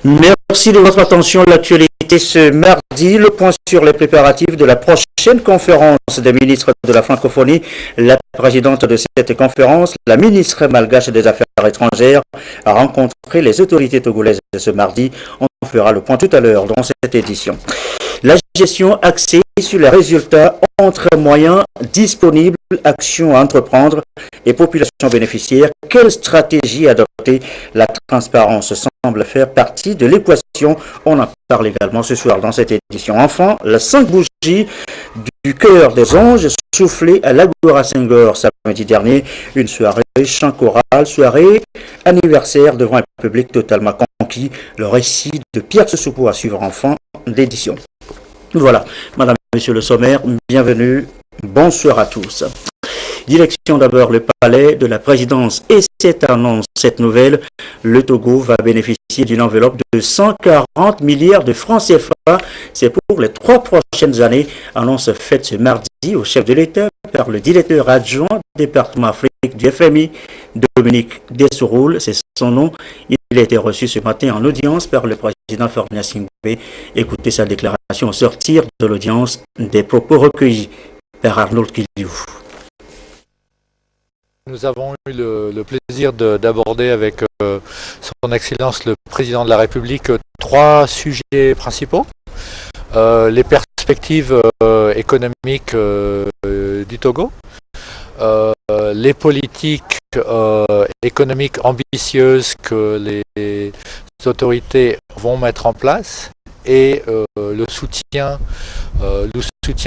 Merci de votre attention. L'actualité ce mardi, le point sur les préparatifs de la prochaine conférence des ministres de la francophonie. La présidente de cette conférence, la ministre malgache des Affaires étrangères, a rencontré les autorités togolaises ce mardi. On fera le point tout à l'heure dans cette édition. La gestion axée sur les résultats entre moyens disponibles, actions à entreprendre et population bénéficiaire. Quelle stratégie adopter? La transparence semble faire partie de l'équation. On en parle également ce soir dans cette édition. Enfin, les 5 bougies du cœur des anges soufflées à l'Agora Senghor samedi dernier. Une soirée chant choral, soirée anniversaire devant un public totalement conquis. Le récit de Pierre Soussoupo à suivre en fin d'édition. Voilà, madame, monsieur le sommaire, bienvenue, bonsoir à tous. Direction d'abord le palais de la présidence et cette annonce, cette nouvelle, le Togo va bénéficier d'une enveloppe de 140 milliards de francs CFA. C'est pour les 3 prochaines années. Annonce faite ce mardi au chef de l'État par le directeur adjoint du département Afrique du FMI, Dominique Dessouroul, c'est son nom. Il a été reçu ce matin en audience par le président Faure Gnassingbé. Écoutez sa déclaration au sortir de l'audience, des propos recueillis par Arnold Kiliou. Nous avons eu le plaisir d'aborder avec son Excellence le Président de la République 3 sujets principaux. Les perspectives économiques du Togo, les politiques économiques ambitieuses que les autorités vont mettre en place et le soutien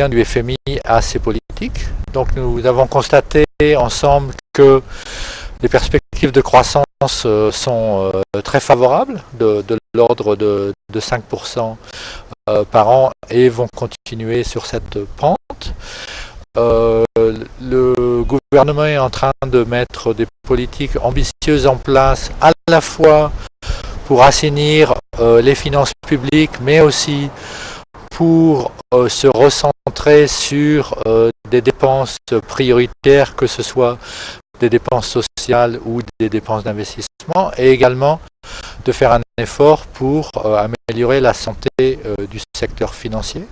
du FMI à ces politiques. Donc nous avons constaté ensemble que les perspectives de croissance sont très favorables, de l'ordre de 5% par an, et vont continuer sur cette pente. Le gouvernement est en train de mettre des politiques ambitieuses en place, à la fois pour assainir les finances publiques, mais aussi pour se recentrer sur des dépenses prioritaires, que ce soit des dépenses sociales ou des dépenses d'investissement, et également de faire un effort pour améliorer la santé du secteur financier.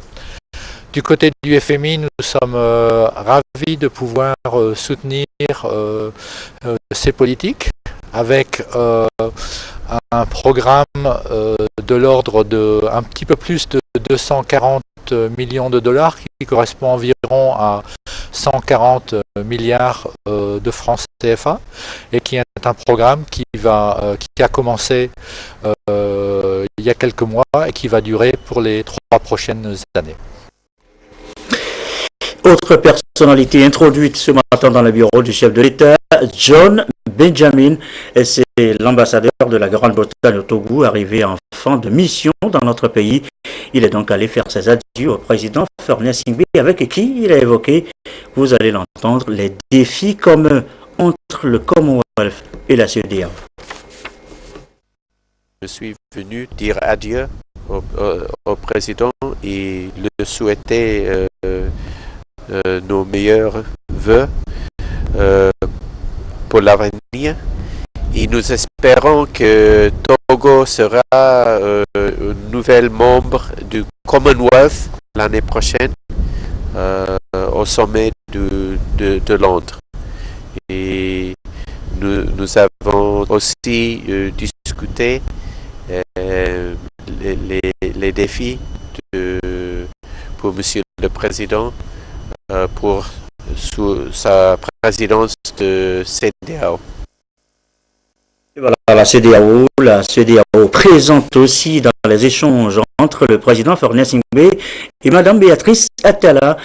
Du côté du FMI, nous sommes ravis de pouvoir soutenir ces politiques avec un programme de l'ordre de un petit peu plus de 240 millions de dollars, qui correspond environ à 140 milliards de francs CFA, et qui est un programme qui a commencé il y a quelques mois et qui va durer pour les 3 prochaines années. Autre personnalité introduite ce matin dans le bureau du chef de l'État, John Benjamin, et c'est l'ambassadeur de la Grande-Bretagne au Togo, arrivé en fin de mission dans notre pays. Il est donc allé faire ses adieux au président Faure Gnassingbé, avec qui il a évoqué, vous allez l'entendre, les défis communs entre le Commonwealth et la CEDEAO. Je suis venu dire adieu au président et lui souhaiter nos meilleurs vœux pour l'avenir, et nous espérons que Togo sera un nouvel membre du Commonwealth l'année prochaine au sommet de Londres. Et nous avons aussi discuté les défis pour Monsieur le Président pour sous sa présidence de CEDEAO. Voilà, la CEDEAO présente aussi dans les échanges entre le président Faure Gnassingbé et Madame Béatrice Attala,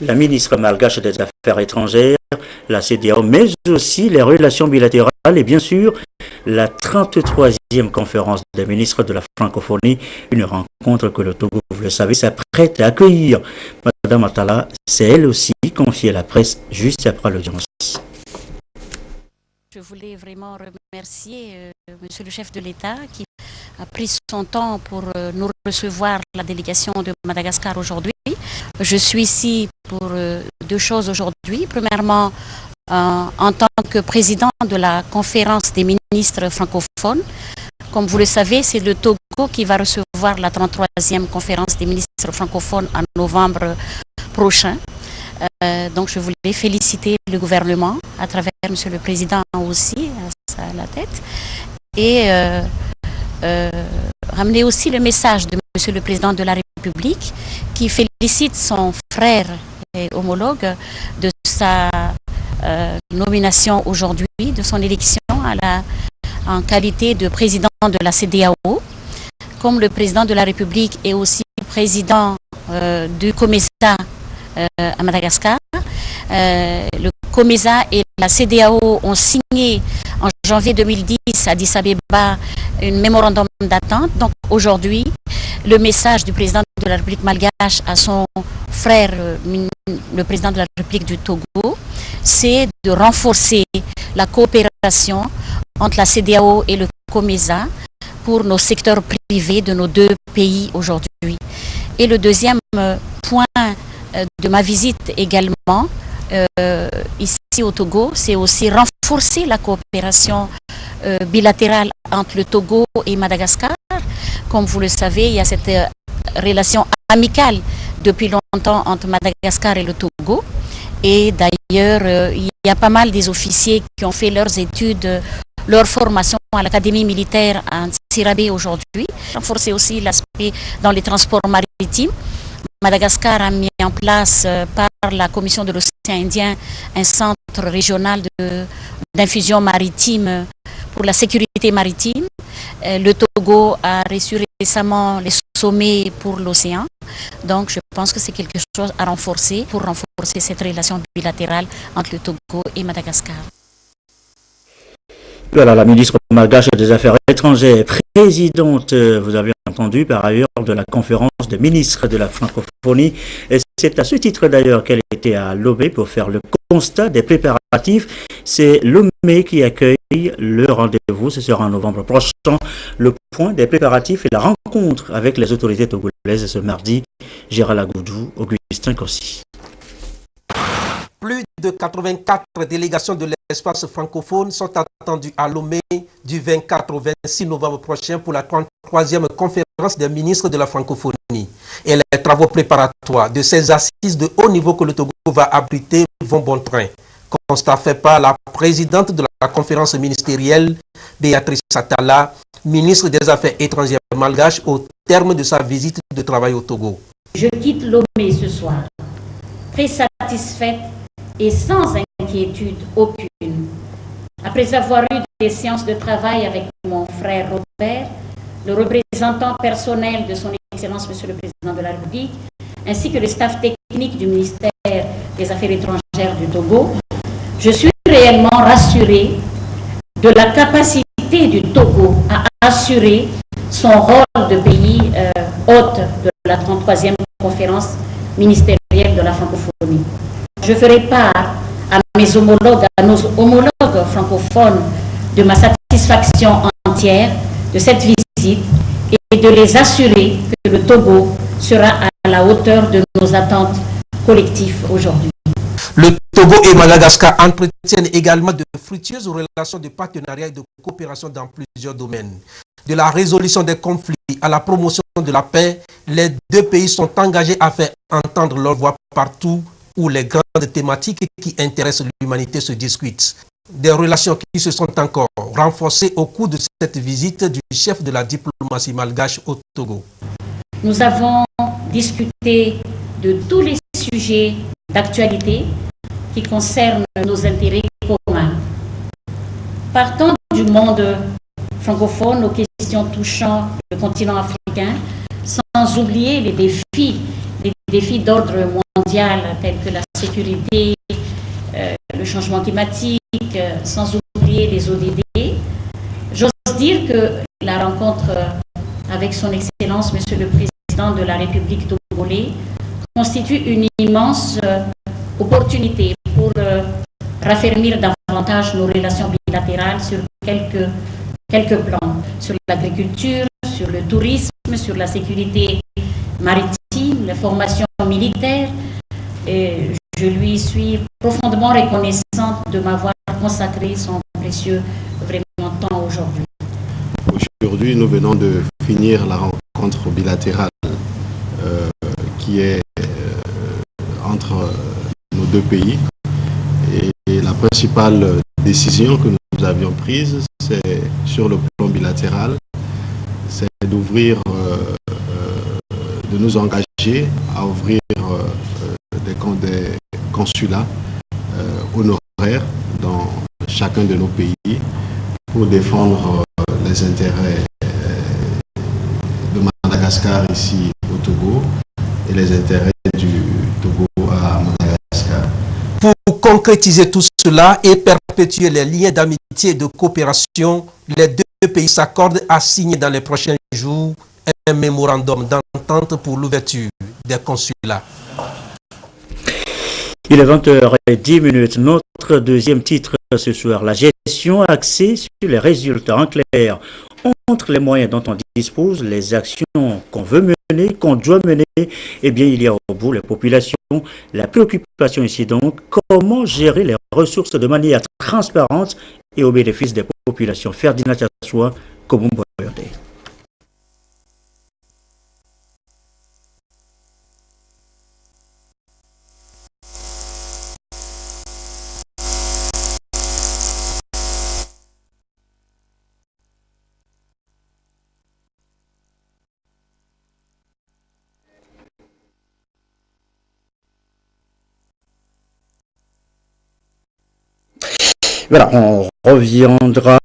la ministre malgache des Affaires étrangères, la CEDEAO, mais aussi les relations bilatérales et bien sûr la 33e conférence des ministres de la francophonie, une rencontre que le Togo, vous le savez, s'apprête à accueillir. Madame Attala s'est elle aussi confiée à la presse juste après l'audience. Je voulais vraiment remercier Monsieur le chef de l'État qui a pris son temps pour nous recevoir, la délégation de Madagascar aujourd'hui. Je suis ici pour 2 choses aujourd'hui. Premièrement, en tant que président de la conférence des ministres francophones, Comme vous le savez, c'est le Togo qui va recevoir la 33e conférence des ministres francophones en novembre prochain. Donc je voulais féliciter le gouvernement à travers Monsieur le Président aussi à la tête et ramener aussi le message de Monsieur le Président de la République qui félicite son frère et homologue de sa nomination aujourd'hui, de son élection en qualité de président de la CEDEAO. Comme le président de la République est aussi président du COMESA à Madagascar, le COMESA et la CEDEAO ont signé en janvier 2010 à Addis Abeba un mémorandum d'attente. Donc aujourd'hui, le message du président de la République malgache à son frère, le président de la République du Togo, c'est de renforcer la coopération entre la CEDEAO et le COMESA pour nos secteurs privés de nos deux pays aujourd'hui. Et le deuxième point de ma visite également, ici au Togo, c'est aussi renforcer la coopération bilatérale entre le Togo et Madagascar. Comme vous le savez, il y a cette relation amicale depuis longtemps entre Madagascar et le Togo. Et d'ailleurs, il y a pas mal des officiers qui ont fait leurs études, leur formation à l'Académie militaire à Nsirabé aujourd'hui. Renforcer aussi l'aspect dans les transports maritimes. Madagascar a mis en place par la Commission de l'océan Indien un centre régional d'infusion maritime pour la sécurité maritime. Le Togo a reçu récemment les sommets pour l'océan. Donc je pense que c'est quelque chose à renforcer pour renforcer cette relation bilatérale entre le Togo et Madagascar. Voilà, la ministre malgache des Affaires étrangères, présidente, vous avez entendu par ailleurs, de la conférence des ministres de la francophonie. Et c'est à ce titre d'ailleurs qu'elle était à Lomé pour faire le constat des préparatifs. C'est Lomé qui accueille le rendez-vous, ce sera en novembre prochain, le point des préparatifs et la rencontre avec les autorités togolaises ce mardi. Gérald Agoudou, Augustin Kossi. Plus de 84 délégations de l'espace francophone sont attendues à Lomé du 24 au 26 novembre prochain pour la 33e conférence des ministres de la francophonie. Et les travaux préparatoires de ces assises de haut niveau que le Togo va abriter vont bon train. Constat fait par la présidente de la conférence ministérielle, Béatrice Atala, ministre des Affaires étrangères malgache, au terme de sa visite de travail au Togo. Je quitte Lomé ce soir, très satisfaite et sans inquiétude aucune. Après avoir eu des séances de travail avec mon frère Robert, le représentant personnel de son Excellence Monsieur le Président de la République, ainsi que le staff technique du ministère des Affaires étrangères du Togo, je suis réellement rassurée de la capacité du Togo à assurer son rôle de pays hôte de la 33e conférence ministérielle de la francophonie. Je ferai part à mes homologues, à nos homologues francophones, de ma satisfaction entière de cette visite et de les assurer que le Togo sera à la hauteur de nos attentes collectives aujourd'hui. Le Togo et Madagascar entretiennent également de fructueuses relations de partenariat et de coopération dans plusieurs domaines. De la résolution des conflits à la promotion de la paix, les deux pays sont engagés à faire entendre leur voix partout où les grandes thématiques qui intéressent l'humanité se discutent. Des relations qui se sont encore renforcées au cours de cette visite du chef de la diplomatie malgache au Togo. Nous avons discuté de tous les sujets d'actualité qui concernent nos intérêts communs. Partant du monde francophone aux questions touchant le continent africain, sans oublier les défis d'ordre mondial tels que la sécurité, le changement climatique, sans oublier les ODD. J'ose dire que la rencontre avec son Excellence, Monsieur le Président de la République togolais, constitue une immense opportunité pour raffermir davantage nos relations bilatérales sur quelques plans, sur l'agriculture, sur le tourisme, sur la sécurité maritime, la formation militaire. Et je lui suis profondément reconnaissante de m'avoir consacré son précieux vraiment temps aujourd'hui. Aujourd'hui, aujourd'hui, nous venons de finir la rencontre bilatérale qui est entre nos deux pays. Et la principale décision que nous avions prise, c'est sur le plan bilatéral, c'est d'ouvrir, de nous engager à ouvrir des consulats honoraires dans chacun de nos pays pour défendre les intérêts de Madagascar ici au Togo et les intérêts du Togo à Madagascar. Pour concrétiser tout cela et perpétuer les liens d'amitié et de coopération, les deux pays s'accordent à signer dans les prochains jours un mémorandum d'entente pour l'ouverture des consulats. Il est 20h10. Notre deuxième titre ce soir, la gestion axée sur les résultats. En clair, entre les moyens dont on dispose, les actions qu'on veut mener, qu'on doit mener, eh bien, il y a au bout les populations. La préoccupation ici donc, comment gérer les ressources de manière transparente et au bénéfice des populations. Ferdinand Tassoua, Komumbo Boyonde. Voilà, on reviendra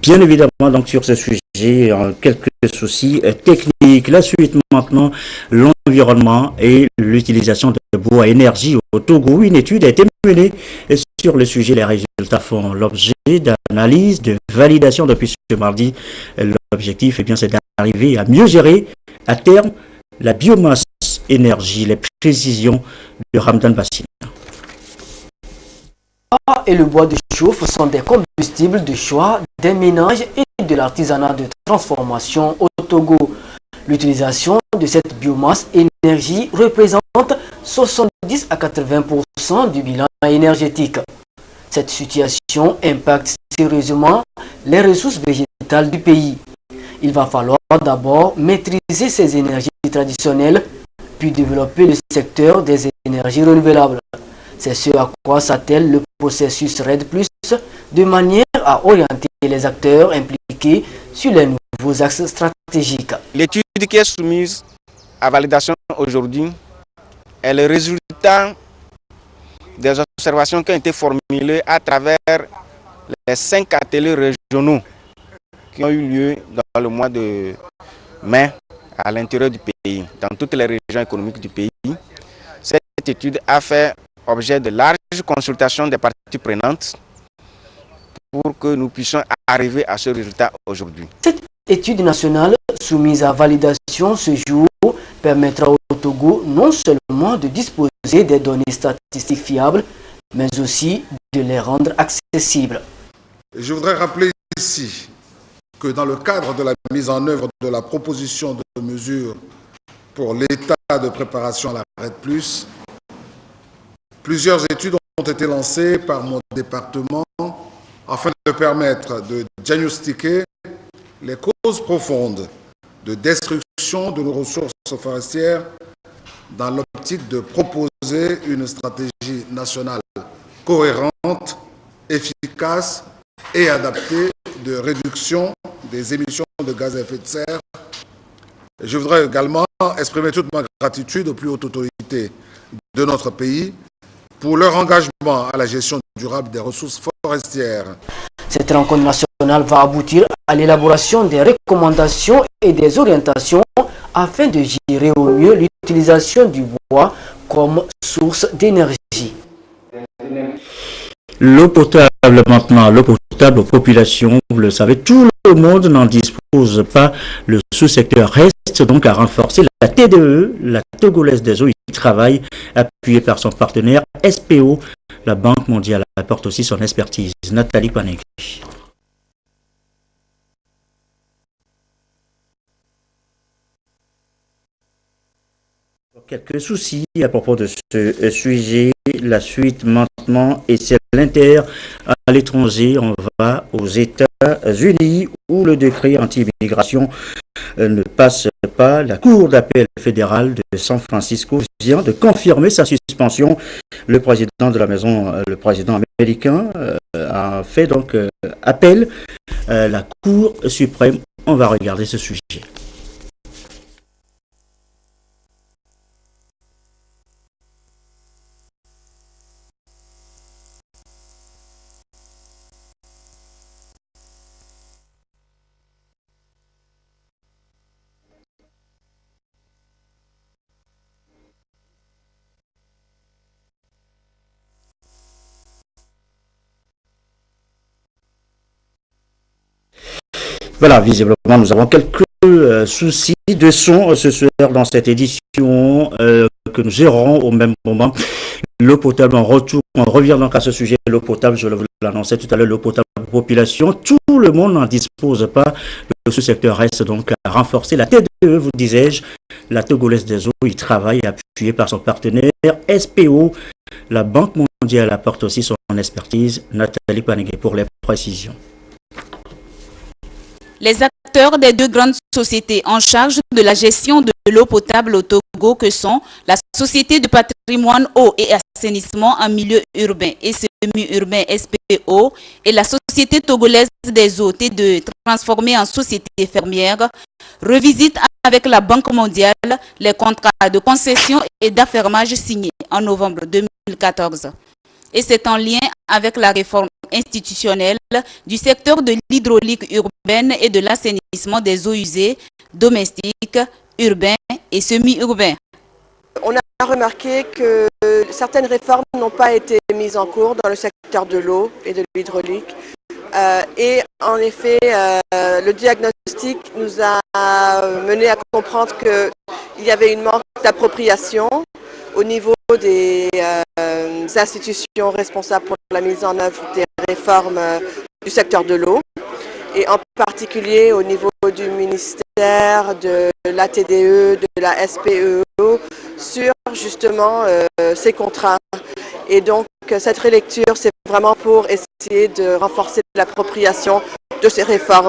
bien évidemment donc sur ce sujet en quelques soucis techniques. La suite maintenant, l'environnement et l'utilisation de bois énergie au Togo. Une étude a été menée sur le sujet. Les résultats font l'objet d'analyse, de validation depuis ce mardi. L'objectif, eh bien, c'est d'arriver à mieux gérer à terme la biomasse énergie, les précisions de Ramdan Bassine. Et le bois de chauffe sont des combustibles de choix des ménages et de l'artisanat de transformation au Togo. L'utilisation de cette biomasse énergie représente 70 à 80% du bilan énergétique. Cette situation impacte sérieusement les ressources végétales du pays. Il va falloir d'abord maîtriser ces énergies traditionnelles, puis développer le secteur des énergies renouvelables. C'est ce à quoi s'attelle le processus RED+, de manière à orienter les acteurs impliqués sur les nouveaux axes stratégiques. L'étude qui est soumise à validation aujourd'hui est le résultat des observations qui ont été formulées à travers les 5 ateliers régionaux qui ont eu lieu dans le mois de mai à l'intérieur du pays, dans toutes les régions économiques du pays. Cette étude a fait objet de larges consultations des parties prenantes pour que nous puissions arriver à ce résultat aujourd'hui. Cette étude nationale soumise à validation ce jour permettra au Togo non seulement de disposer des données statistiques fiables, mais aussi de les rendre accessibles. Je voudrais rappeler ici que dans le cadre de la mise en œuvre de la proposition de mesures pour l'état de préparation à la RED+, plusieurs études ont été lancées par mon département afin de permettre de diagnostiquer les causes profondes de destruction de nos ressources forestières dans l'optique de proposer une stratégie nationale cohérente, efficace et adaptée de réduction des émissions de gaz à effet de serre. Je voudrais également exprimer toute ma gratitude aux plus hautes autorités de notre pays pour leur engagement à la gestion durable des ressources forestières. Cette rencontre nationale va aboutir à l'élaboration des recommandations et des orientations afin de gérer au mieux l'utilisation du bois comme source d'énergie. L'eau potable maintenant, l'eau potable aux populations, vous le savez, tout le monde n'en dispose pas. Le sous-secteur reste donc à renforcer. La TDE, la Togolaise des eaux, y travaille, appuyée par son partenaire SPO. La Banque mondiale apporte aussi son expertise. Nathalie Panegri. Quelques soucis à propos de ce sujet. La suite maintenant, et c'est l'Inter à l'étranger. On va aux États États-Unis où le décret anti-immigration ne passe pas. La Cour d'appel fédérale de San Francisco vient de confirmer sa suspension. Le président de la maison, le président américain, a fait donc appel à la Cour suprême. On va regarder ce sujet. Voilà, visiblement, nous avons quelques soucis de son ce soir dans cette édition que nous gérons au même moment. L'eau potable en retour, on revient donc à ce sujet. L'eau potable, je l'annonçais tout à l'heure, l'eau potable pour la population. Tout le monde n'en dispose pas. Le sous-secteur reste donc à renforcer. La TDE, vous disais-je, la Togolaise des eaux, il travaille appuyé par son partenaire SPO. La Banque mondiale apporte aussi son expertise. Nathalie Panigué pour les précisions. Les acteurs des deux grandes sociétés en charge de la gestion de l'eau potable au Togo que sont la Société de patrimoine eau et assainissement en milieu urbain et semi-urbain SPO et la Société togolaise des eaux T2 transformée en société fermière revisitent avec la Banque mondiale les contrats de concession et d'affermage signés en novembre 2014. Et c'est en lien avec la réforme institutionnelle du secteur de l'hydraulique urbaine et de l'assainissement des eaux usées domestiques, urbains et semi-urbains. On a remarqué que certaines réformes n'ont pas été mises en cours dans le secteur de l'eau et de l'hydraulique. Et en effet, le diagnostic nous a mené à comprendre qu'il y avait une manque d'appropriation au niveau des institutions responsables pour la mise en œuvre des réformes du secteur de l'eau et en particulier au niveau du ministère, de la TDE, de la SPEO sur justement ces contrats. Et donc cette relecture, c'est vraiment pour essayer de renforcer l'appropriation de ces réformes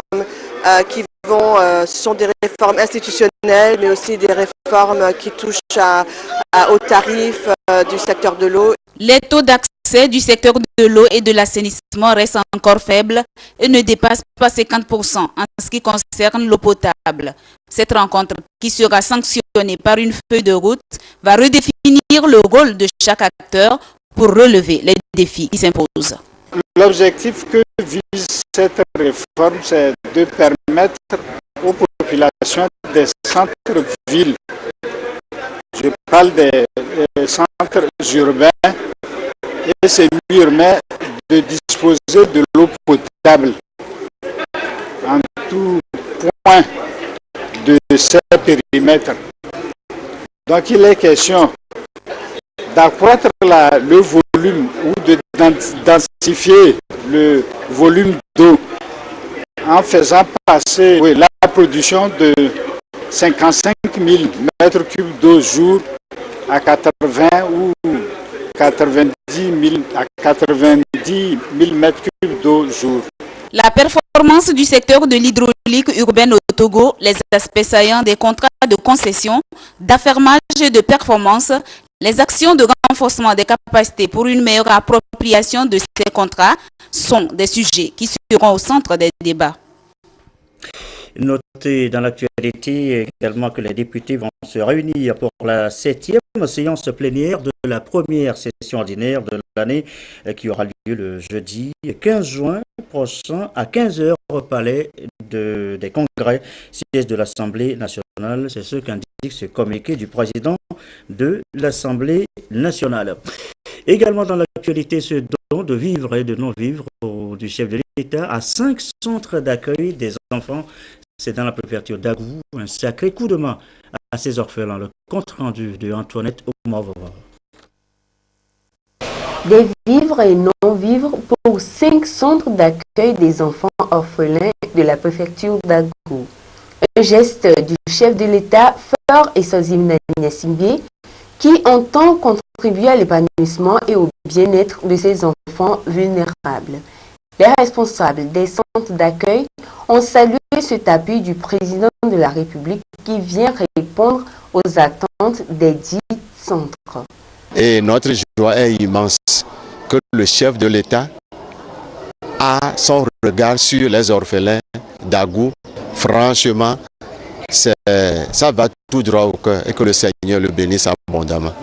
qui sont des réformes institutionnelles, mais aussi des réformes qui touchent aux tarifs du secteur de l'eau. Les taux d'accès du secteur de l'eau et de l'assainissement restent encore faibles et ne dépassent pas 50% en ce qui concerne l'eau potable. Cette rencontre, qui sera sanctionnée par une feuille de route, va redéfinir le rôle de chaque acteur pour relever les défis qui s'imposent. L'objectif que vise cette réforme, c'est de permettre aux populations des centres-villes, je parle des centres urbains et semi-urbains, de disposer de l'eau potable en tout point de ces périmètres. Donc il est question d'accroître le volume ou de densifier le volume d'eau en faisant passer la production de 55 000 mètres cubes d'eau jour à 80 ou 90 000 mètres cubes d'eau jour. La performance du secteur de l'hydraulique urbaine au Togo, les aspects saillants des contrats de concession, d'affermage et de performance, les actions de renforcement des capacités pour une meilleure appropriation de ces contrats sont des sujets qui seront au centre des débats. Notez dans l'actualité également que les députés vont se réunir pour la 7e séance plénière de la première session ordinaire de l'année qui aura lieu le jeudi 15 juin prochain à 15h au palais des congrès, siège de l'Assemblée nationale. C'est ce qu'indique ce communiqué du président de l'Assemblée nationale. Également dans l'actualité, ce don de vivre et de non-vivre du chef de l'État à 5 centres d'accueil des enfants. C'est dans la préfecture d'Agou, un sacré coup de main à ces orphelins. Le compte rendu de Antoinette Oumavova. Des vivres et non-vivres pour 5 centres d'accueil des enfants orphelins de la préfecture d'Agou. Un geste du chef de l'État, Fort et Sozimna Niasimbié, qui entend contribuer à l'épanouissement et au bien-être de ces enfants vulnérables. Les responsables des centres d'accueil ont salué cet appui du président de la République qui vient répondre aux attentes des dits centres. Et notre joie est immense que le chef de l'État a son regard sur les orphelins d'Agou. Franchement, ça va tout droit au cœur et que le Seigneur le bénisse abondamment.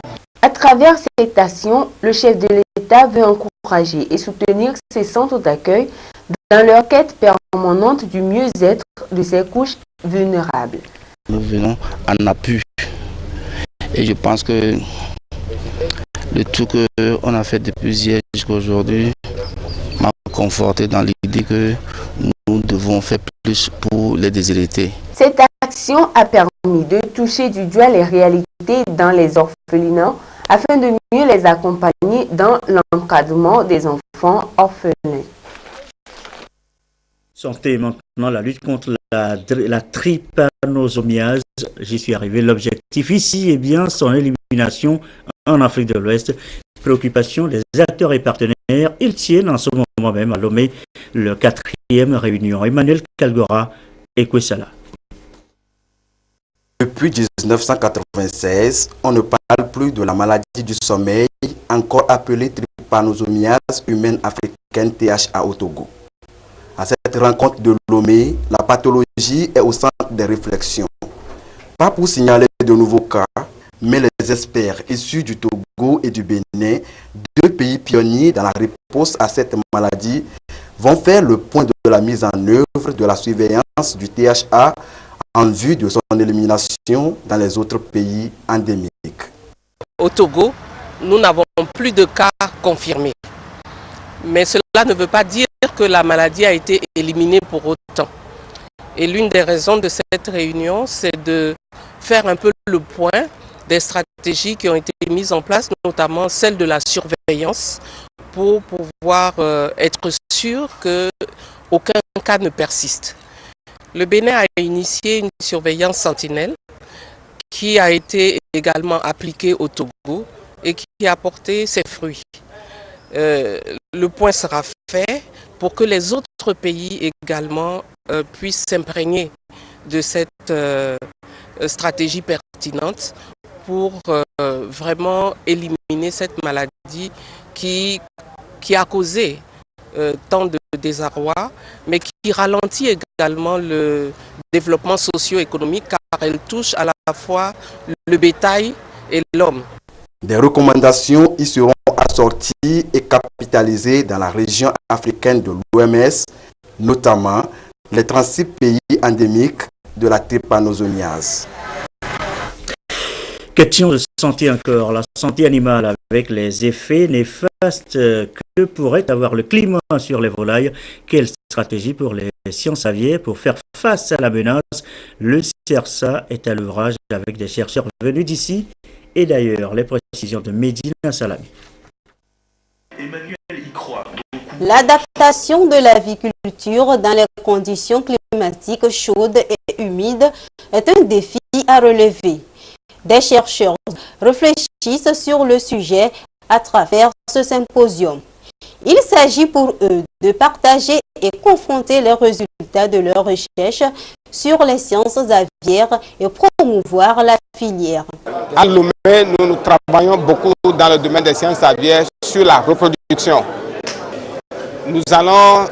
À travers cette action, le chef de l'État veut encourager et soutenir ces centres d'accueil dans leur quête permanente du mieux-être de ces couches vulnérables. Nous venons en appui et je pense que le tout qu'on a fait depuis hier jusqu'à aujourd'hui m'a conforté dans l'idée que nous devons faire plus pour les déshérités. Cette action a permis de toucher du doigt les réalités dans les orphelinats afin de mieux les accompagner dans l'encadrement des enfants orphelins. Santé maintenant, la lutte contre la trypanosomiase. J'y suis arrivé. L'objectif ici est bien son élimination en Afrique de l'Ouest. Préoccupation des acteurs et partenaires. Ils tiennent en ce moment même à Lomé le 4e réunion. Emmanuel Kalgora et Kwesala. Depuis 1996, on ne parle plus de la maladie du sommeil, encore appelée trypanosomiase humaine africaine THA au Togo. À cette rencontre de Lomé, la pathologie est au centre des réflexions. Pas pour signaler de nouveaux cas, mais les experts issus du Togo et du Bénin, deux pays pionniers dans la réponse à cette maladie, vont faire le point de la mise en œuvre de la surveillance du THA en vue de son élimination dans les autres pays endémiques. Au Togo, nous n'avons plus de cas confirmés. Mais cela ne veut pas dire que la maladie a été éliminée pour autant. Et l'une des raisons de cette réunion, c'est de faire un peu le point des stratégies qui ont été mises en place, notamment celle de la surveillance, pour pouvoir être sûr qu'aucun cas ne persiste. Le Bénin a initié une surveillance sentinelle qui a été également appliquée au Togo et qui a porté ses fruits. Le point sera fait pour que les autres pays également puissent s'imprégner de cette stratégie pertinente pour vraiment éliminer cette maladie qui a causé tant de désarroi, mais qui ralentit également le développement socio-économique car elle touche à la fois le bétail et l'homme. Des recommandations y seront assorties et capitalisées dans la région africaine de l'OMS, notamment les 36 pays endémiques de la trypanosomiase. Question de santé encore, la santé animale avec les effets néfastes que pourrait avoir le climat sur les volailles. Quelle stratégie pour les sciences aviaires pour faire face à la menace? Le CERSA est à l'ouvrage avec des chercheurs venus d'ici et d'ailleurs. Les précisions de Medina Salami. Emmanuel y croit. L'adaptation de l'aviculture dans les conditions climatiques chaudes et humides est un défi à relever. Des chercheurs réfléchissent sur le sujet à travers ce symposium. Il s'agit pour eux de partager et confronter les résultats de leurs recherches sur les sciences aviaires et promouvoir la filière. À Lomé, nous travaillons beaucoup dans le domaine des sciences aviaires sur la reproduction. Nous allons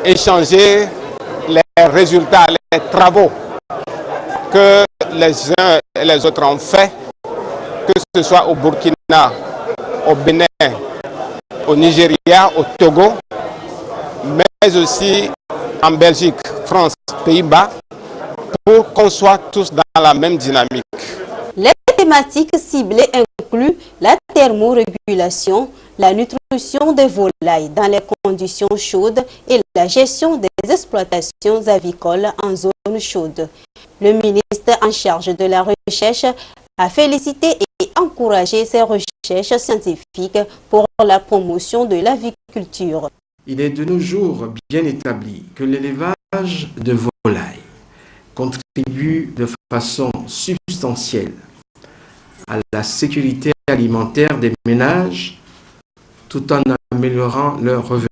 échanger les résultats, les travaux que les uns et les autres ont fait, que ce soit au Burkina, au Bénin, au Nigeria, au Togo, mais aussi en Belgique, France, Pays-Bas, pour qu'on soit tous dans la même dynamique. Les thématiques ciblées incluent la thermorégulation, la nutrition des volailles dans les conditions chaudes et la gestion des exploitations avicoles en zone chaude. Le ministre en charge de la recherche a félicité et encouragé ces recherches scientifiques pour la promotion de l'aviculture. Il est de nos jours bien établi que l'élevage de volailles contribue de façon substantielle à la sécurité alimentaire des ménages tout en améliorant leurs revenus.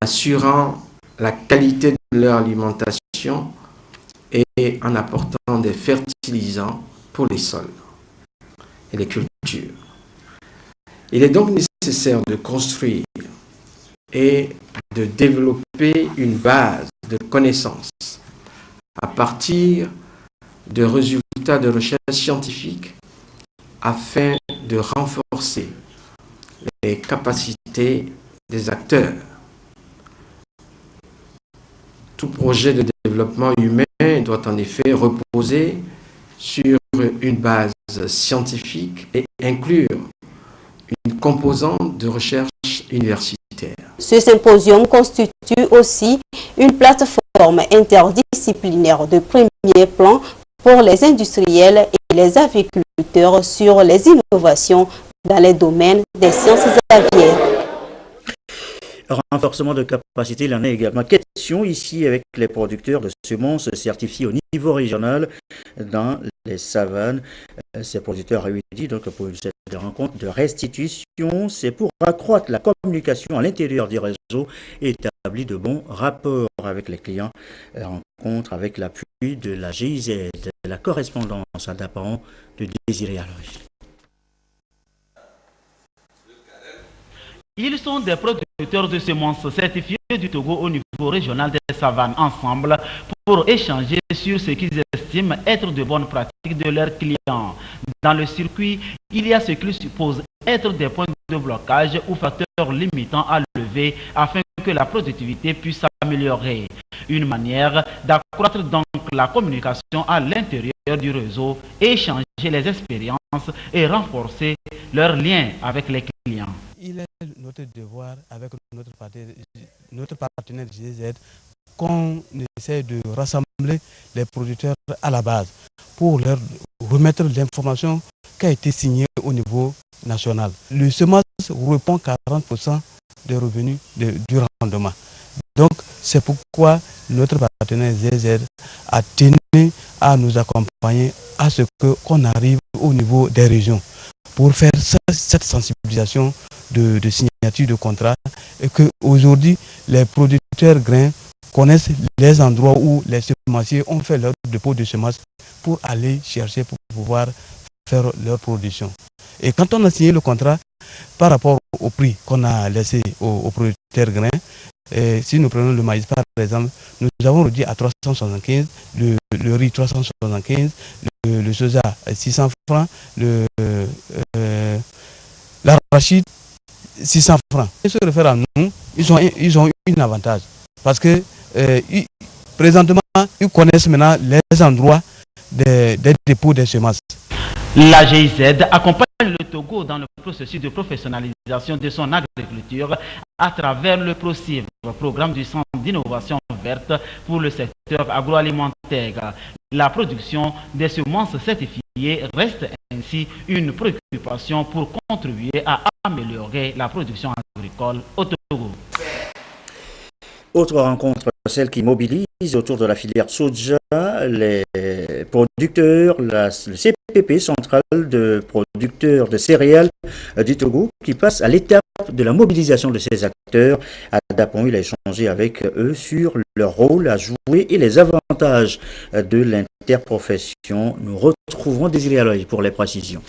assurant la qualité de leur alimentation et en apportant des fertilisants pour les sols et les cultures. Il est donc nécessaire de construire et de développer une base de connaissances à partir de résultats de recherche scientifique afin de renforcer les capacités des acteurs. Tout projet de développement humain doit en effet reposer sur une base scientifique et inclure une composante de recherche universitaire. Ce symposium constitue aussi une plateforme interdisciplinaire de premier plan pour les industriels et les agriculteurs sur les innovations dans les domaines des sciences aviaires. Renforcement de capacité, il en est également question ici avec les producteurs de semences certifiés au niveau régional dans les savanes. Ces producteurs réunis donc pour cette rencontre de restitution, c'est pour accroître la communication à l'intérieur du réseau et établir de bons rapports avec les clients. Rencontre avec l'appui de la GIZ, la correspondance à Dapan de Désiré Aloy. Ils sont des producteurs de semences certifiés du Togo au niveau régional des savanes ensemble pour échanger sur ce qu'ils estiment être de bonnes pratiques de leurs clients. Dans le circuit, il y a ce qu'ils supposent être des points de blocage ou facteurs limitants à lever afin que la productivité puisse s'améliorer. Une manière d'accroître donc la communication à l'intérieur du réseau, échanger les expériences et renforcer leurs liens avec les clients. Il est notre devoir avec notre partenaire GIZ qu'on essaie de rassembler les producteurs à la base pour leur remettre l'information qui a été signée au niveau national. Le semence répond 40% des revenus du rendement. Donc c'est pourquoi notre partenaire GIZ a tenu à nous accompagner à ce qu'on arrive au niveau des régions pour faire cette sensibilisation de signature de contrat et qu'aujourd'hui les producteurs grains connaissent les endroits où les semenciers ont fait leur dépôt de semences pour aller chercher pour pouvoir faire leur production. Et quand on a signé le contrat par rapport au prix qu'on a laissé aux producteurs grains, et si nous prenons le maïs par exemple, nous avons réduit à 375, le riz 375, le soja 600 francs, l'arachide 600 francs. Ils se réfèrent à nous, ils ont un avantage parce que présentement ils connaissent maintenant les endroits des dépôts des semences. La GIZ accompagne le Togo dans le processus de professionnalisation de son agriculture à travers le PROCIV, programme du Centre d'innovation verte pour le secteur agroalimentaire. La production des semences certifiées reste ainsi une préoccupation pour contribuer à améliorer la production agricole au Togo. Autre rencontre, celle qui mobilise autour de la filière soja, les producteurs, le CPP, Centrale de producteurs de céréales du Togo, qui passe à l'étape de la mobilisation de ces acteurs. À Dapan, il a échangé avec eux sur leur rôle à jouer et les avantages de l'interprofession. Nous retrouvons Désiré Aloy pour les précisions.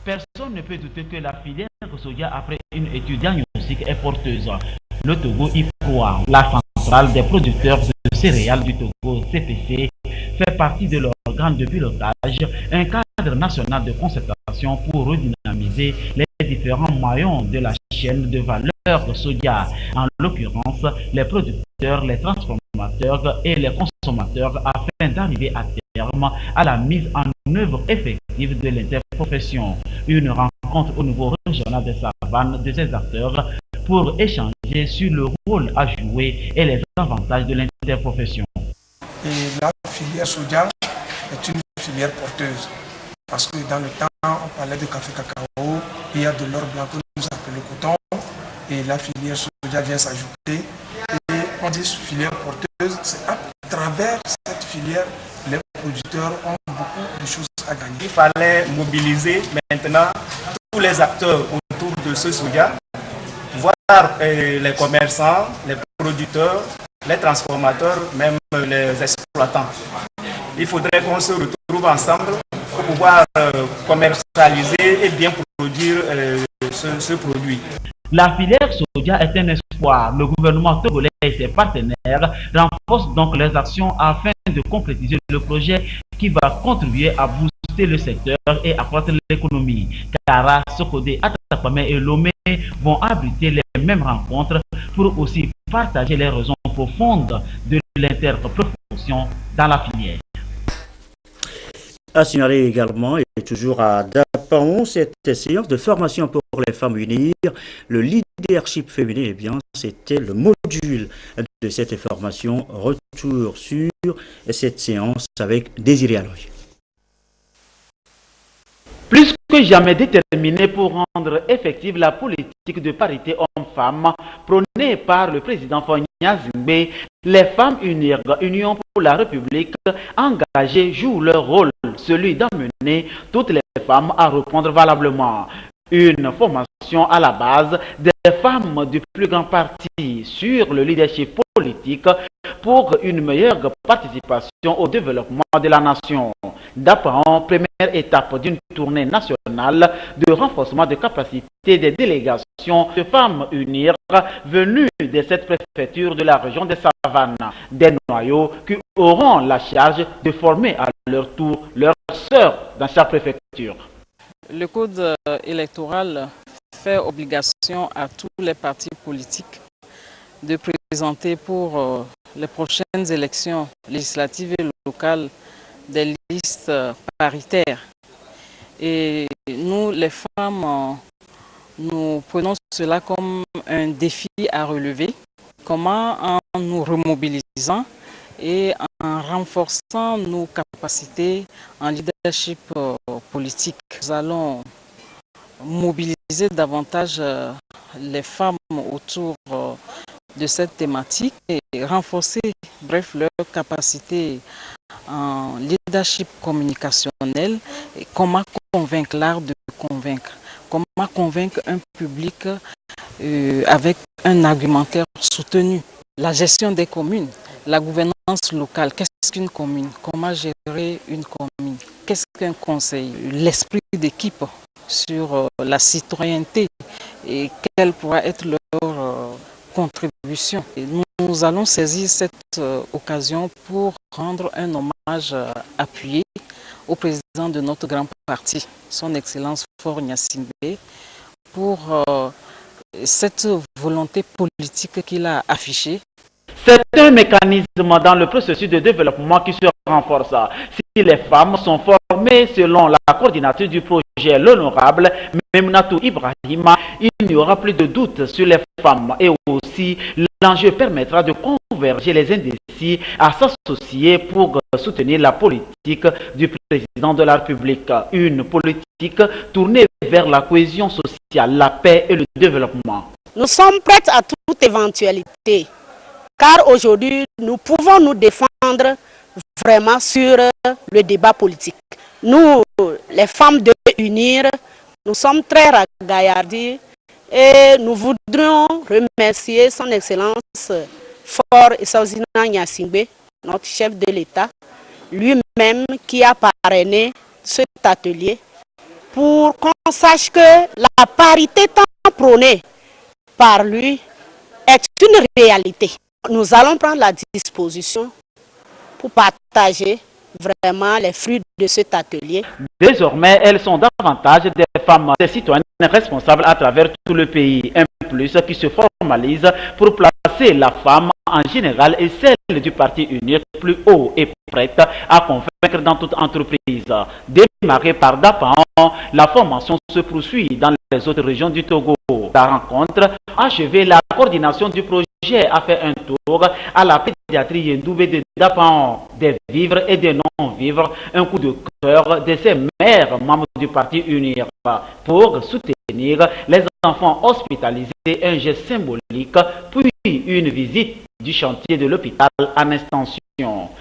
Personne ne peut douter que la filière soja, après une étude diagnostique, est porteuse. Le Togo y croit. La centrale des producteurs de céréales du Togo, CPC, fait partie de l'organe de pilotage, un cadre national de concertation pour redynamiser les différents maillons de la chaîne de valeur de soja, en l'occurrence les producteurs, les transformateurs et les consommateurs, afin d'arriver à terme à la mise en œuvre effective de l'interprofession. Une rencontre au niveau régional des savanes de ces acteurs pour échanger sur le rôle à jouer et les avantages de l'interprofession. Et la filière soja est une filière porteuse parce que dans le temps on parlait de café cacao, il y a de l'or blanc que nous appelons le coton et la filière soja vient s'ajouter et on dit filière porteuse, c'est à travers cette filière les producteurs ont beaucoup de choses à gagner. Il fallait mobiliser maintenant tous les acteurs autour de ce soja, voir les commerçants, les producteurs, les transformateurs, même les exploitants. Il faudrait qu'on se retrouve ensemble pour pouvoir commercialiser et bien produire ce produit. La filière soja est un espoir. Le gouvernement togolais et ses partenaires renforcent donc les actions afin de concrétiser le projet qui va contribuer à booster le secteur et accroître l'économie. Kara, Sokodé, Atakpamé et Lomé vont abriter les mêmes rencontres pour aussi partager les raisons profondes de l'interprofession dans la filière. À signaler également, et toujours à Dapaon, cette séance de formation pour les femmes unir le leadership féminin, eh bien, c'était le module de cette formation. Retour sur cette séance avec Désiré Aloy. Plus que jamais déterminé pour rendre effective la politique de parité homme-femme prônée par le président Fogna Zingbe, les femmes Union pour la République engagées jouent leur rôle, celui d'amener toutes les femmes à répondre valablement. Une formation à la base des femmes du plus grand parti sur le leadership politique pour une meilleure participation au développement de la nation. Dapaon, première étape d'une tournée nationale de renforcement de capacité des délégations de femmes unir venues de cette préfecture de la région des Savanes, des noyaux qui auront la charge de former à leur tour leurs sœurs dans chaque préfecture. Le code électoral fait obligation à tous les partis politiques de présenter pour les prochaines élections législatives et locales des listes paritaires. Et nous, les femmes, nous prenons cela comme un défi à relever. Comment, en nous remobilisant et en renforçant nos capacités en leadership politique, nous allons mobiliser davantage les femmes autour de cette thématique et renforcer, bref, leur capacité en leadership communicationnel et comment convaincre, l'art de convaincre, comment convaincre un public avec un argumentaire soutenu. La gestion des communes, la gouvernance locale, qu'est-ce qu'une commune? Comment gérer une commune? Qu'est-ce qu'un conseil? L'esprit d'équipe sur la citoyenneté et quelle pourra être leur contribution. Et nous allons saisir cette occasion pour rendre un hommage appuyé au président de notre grand parti, son Excellence Faure Gnassingbé, pour cette volonté politique qu'il a affichée. C'est un mécanisme dans le processus de développement qui se renforce. Si les femmes sont formées selon la coordinatrice du projet, l'honorable Memnatou Ibrahima, il n'y aura plus de doute sur les femmes. Et aussi, l'enjeu permettra de converger les indécis à s'associer pour soutenir la politique du président de la République. Une politique tournée vers la cohésion sociale, la paix et le développement. Nous sommes prêts à toute éventualité. Car aujourd'hui, nous pouvons nous défendre vraiment sur le débat politique. Nous, les femmes de Unir, nous sommes très ragaillardis et nous voudrions remercier son Excellence Faure Essaouzina Gnassingbé, notre chef de l'État, lui-même qui a parrainé cet atelier pour qu'on sache que la parité tant prônée par lui est une réalité. Nous allons prendre la disposition pour partager vraiment les fruits de cet atelier. Désormais, elles sont davantage des femmes, des citoyennes responsables à travers tout le pays. Un plus qui se formalise pour placer la femme en général et celle du Parti unique plus haut et prête à convaincre dans toute entreprise. Démarrée par Dapaon, la formation se poursuit dans les autres régions du Togo. La rencontre achevée, la coordination du projet a fait un tour à la pédiatrie Yendoubé de Dapaon, des vivres et des non-vivres, un coup de cœur de ces mères membres du Parti Unir pour soutenir les enfants hospitalisés, un geste symbolique, puis une visite du chantier de l'hôpital en extension.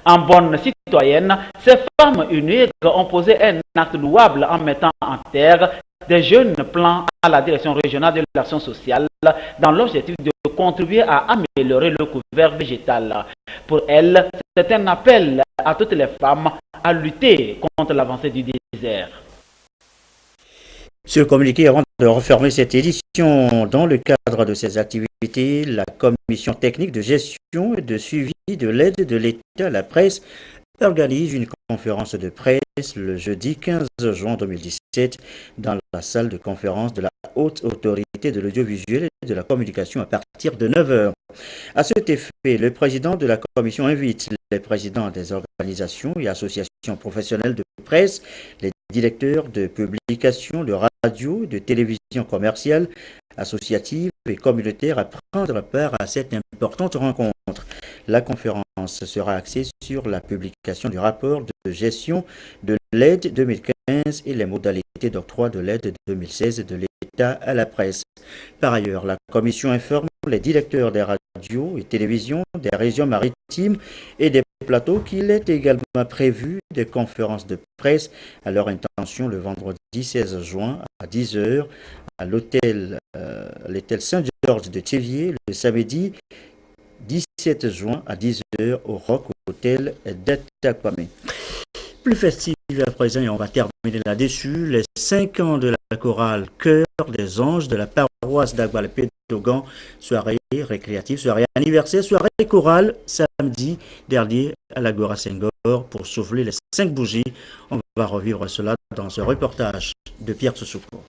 En bonne situation citoyenne, ces femmes uniques ont posé un acte louable en mettant en terre des jeunes plans à la direction régionale de l'action sociale dans l'objectif de contribuer à améliorer le couvert végétal. Pour elles, c'est un appel à toutes les femmes à lutter contre l'avancée du désert. Ce communiqué, avant de refermer cette édition, dans le cadre de ces activités, la Commission technique de gestion et de suivi de l'aide de l'État à la presse organise une conférence de presse le jeudi 15 juin 2017 dans la salle de conférence de la Haute Autorité de l'Audiovisuel et de la Communication à partir de 9 h. À cet effet, le président de la commission invite les présidents des organisations et associations professionnelles de presse, les directeurs de publications, de radio, de télévision commerciale, associative et communautaire à prendre part à cette importante rencontre. La conférence sera axée sur la publication du rapport de gestion de l'aide 2015 et les modalités d'octroi de l'aide 2016 de l'État à la presse. Par ailleurs, la commission informe les directeurs des radios et télévisions des régions maritimes et des plateaux qu'il est également prévu des conférences de presse à leur intention le vendredi 16 juin à 10 h à l'hôtel Saint-Georges de Thiéviers, le samedi 17 juin à 10 h au Rock Hôtel d'Atakwame. Plus festif à présent, et on va terminer là-dessus, les 5 ans de la chorale Chœur des Anges de la paroisse d'Agbalpé-Dogan, soirée récréative, soirée anniversaire, soirée chorale, samedi dernier à l'Agora Senghor pour souffler les 5 bougies. On va revivre cela dans ce reportage de Pierre Tsoussouko.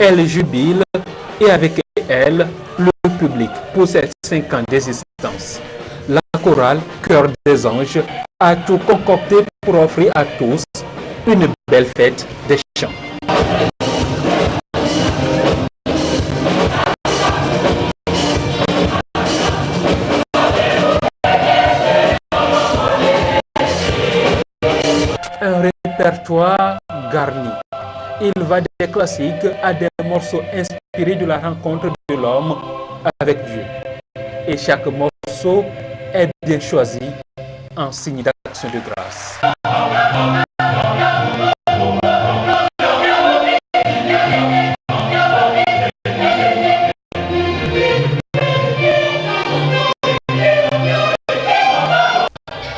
Elle jubile et avec elle le public pour ces 5 ans d'existence. La chorale Chœur des Anges a tout concocté pour offrir à tous une belle fête des chants. Un répertoire garni. Il va des classiques à des morceaux inspirés de la rencontre de l'homme avec Dieu. Et chaque morceau est bien choisi en signe d'action de grâce.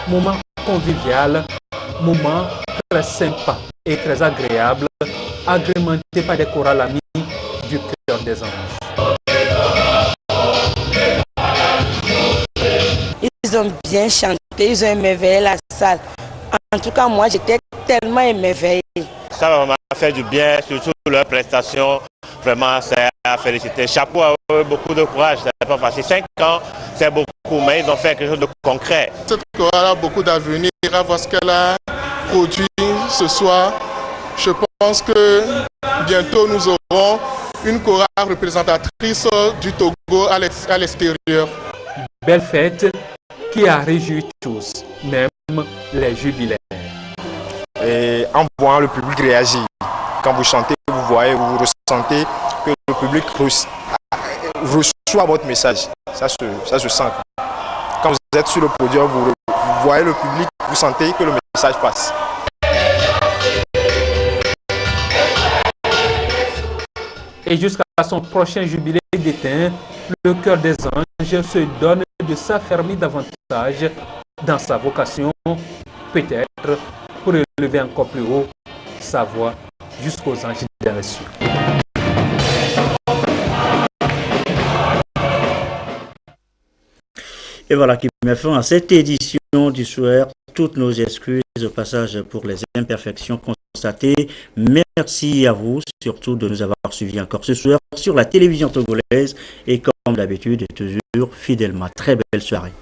Moment convivial, moment très sympa et très agréable, agrémenté par des chorales amis du Chœur des Anges. Ils ont bien chanté, ils ont émerveillé la salle. En tout cas, moi, j'étais tellement émerveillée. Ça m'a fait du bien, surtout leurs prestations. Vraiment, c'est à féliciter. Chapeau à eux, beaucoup de courage. C'est pas facile. 5 ans, c'est beaucoup, mais ils ont fait quelque chose de concret. Cette chorale a beaucoup d'avenir à voir ce qu'elle a produit ce soir. Je pense que bientôt nous aurons une chorale représentatrice du Togo à l'extérieur. Belle fête qui a réjoui tous, même les jubilaires. Et en voyant le public réagir, quand vous chantez, vous voyez, vous ressentez que le public reçoit votre message. Ça se sent. Quand vous êtes sur le podium, vous voyez le public, vous sentez que le message passe. Et jusqu'à son prochain jubilé d'éteint, le Chœur des Anges se donne de s'affermir davantage dans sa vocation, peut-être pour élever encore plus haut sa voix jusqu'aux anges des cieux. Et voilà qui met fin à cette édition du soir. Toutes nos excuses au passage pour les imperfections constatées. Merci à vous surtout de nous avoir suivis encore ce soir sur la télévision togolaise et comme d'habitude toujours fidèlement. Très belle soirée.